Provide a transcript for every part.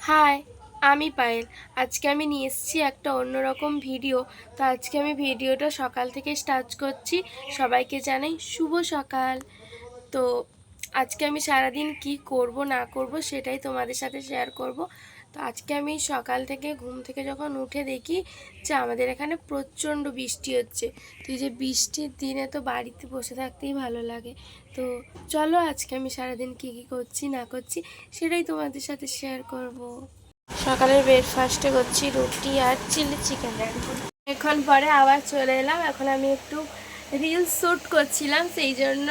High, আমি পায়েল। আজকে আমি নিয়ে এসেছি একটা অন্যরকম ভিডিও। তো আজকে আমি ভিডিওটা সকাল থেকে স্টার্ট করছি। সবাইকে জানাই শুভ সকাল। তো আজকে আমি সারাদিন কি করব না করব সেটাই তোমাদের সাথে শেয়ার করব। তো আজকে আমি সকাল থেকে ঘুম থেকে যখন উঠে দেখি যে আমাদের এখানে প্রচণ্ড বৃষ্টি হচ্ছে। তো এই যে বৃষ্টির দিনে তো বাড়িতে বসে থাকতেই ভালো লাগে। তো চলো আজকে আমি সারাদিন কি কি করছি না করছি সেটাই তোমাদের সাথে শেয়ার করব। সকালের ব্রেকফাস্টে করছি রুটি আর চিলি চিকেন। এখন পরে আবার চলে এলাম। এখন আমি একটু রিলস শ্যুট করছিলাম, সেই জন্য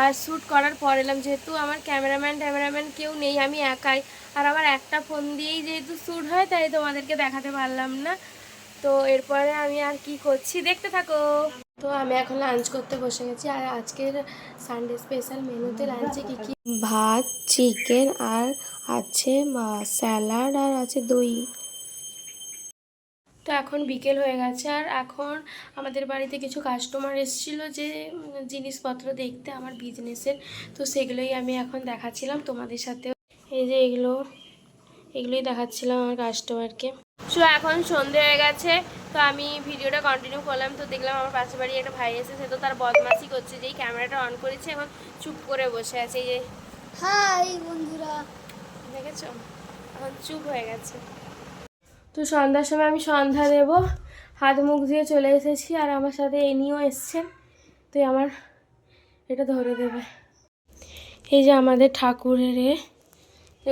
আর শ্যুট করার পর এলাম, যেহেতু আমার ক্যামেরাম্যান কেউ নেই, আমি একাই। আর আমার একটা ফোন দিয়েই যেহেতু শ্যুট হয়, তাই তোমাদেরকে দেখাতে পারলাম না। তো এরপরে আমি আর কি করছি দেখতে থাকো। তো আমি এখন লাঞ্চ করতে বসে গেছি। আর আজকের সানডে স্পেশাল মেনুতে লাঞ্চে কী কী, ভাত, চিকেন আর আছে স্যালাড আর আছে দই। তো এখন বিকেল হয়ে গেছে আর এখন আমাদের বাড়িতে কিছু কাস্টমার এসেছিল যে জিনিসপত্র দেখতে আমার বিজনেসের। তো সেগুলোই আমি এখন দেখাচ্ছিলাম তোমাদের সাথে। এই যে এগুলোই দেখাচ্ছিলাম আমার কাস্টমারকে। সো এখন সন্ধে হয়ে গেছে, তো আমি ভিডিওটা কন্টিনিউ করলাম। তো দেখলাম আমার পাশে বাড়ি একটা ভাই এসে, সে তো তার বদমাশি করছে, যেই ক্যামেরাটা অন করেছে এখন চুপ করে বসে আছে। এই যে হাই বন্ধুরা, দেখেছো, এখন চুপ হয়ে গেছে। তো সন্ধ্যার সময় আমি সন্ধ্যা দেব, হাত মুখ দিয়ে চলে এসেছি। আর আমার সাথে এনিও এসছেন, তো আমার এটা ধরে দেবে। এই যে আমাদের ঠাকুরের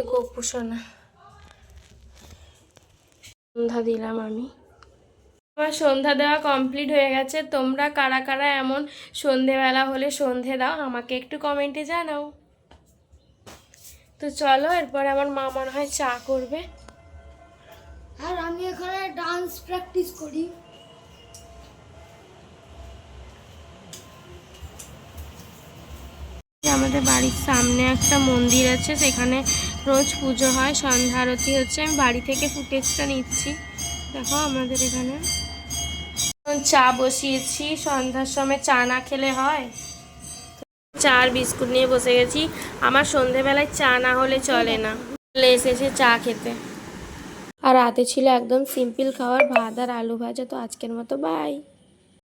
গোপুসোনা, সন্ধ্যা দিলাম আমি। আমার সন্ধ্যা দেওয়া কমপ্লিট হয়ে গেছে। তোমরা কারা কারা এমন সন্ধেবেলা হলে সন্ধে দাও আমাকে একটু কমেন্টে জানাও। তো চলো, এরপরে আমার মা মনে হয় চা করবে। আর আমি এখানে ডান্স প্র্যাকটিস করি। আমাদের বাড়ির সামনে একটা মন্দির আছে, সেখানে রোজ পুজো হয়, সন্ধ্যা আরতি হচ্ছে। আমি বাড়ি থেকে ফুটেজটা নিচ্ছি। দেখো আমাদের এখানে চা বসিয়েছি, সন্ধ্যার সময় চা না খেলে হয়। চা আর বিস্কুট নিয়ে বসে গেছি। আমার সন্ধেবেলায় চা না হলে চলে না। চলে এসেছে চা খেতে। আর রাতে ছিল একদম সিম্পল খাবার, ভাত আর আলু ভাজা। তো আজকের মতো বাই।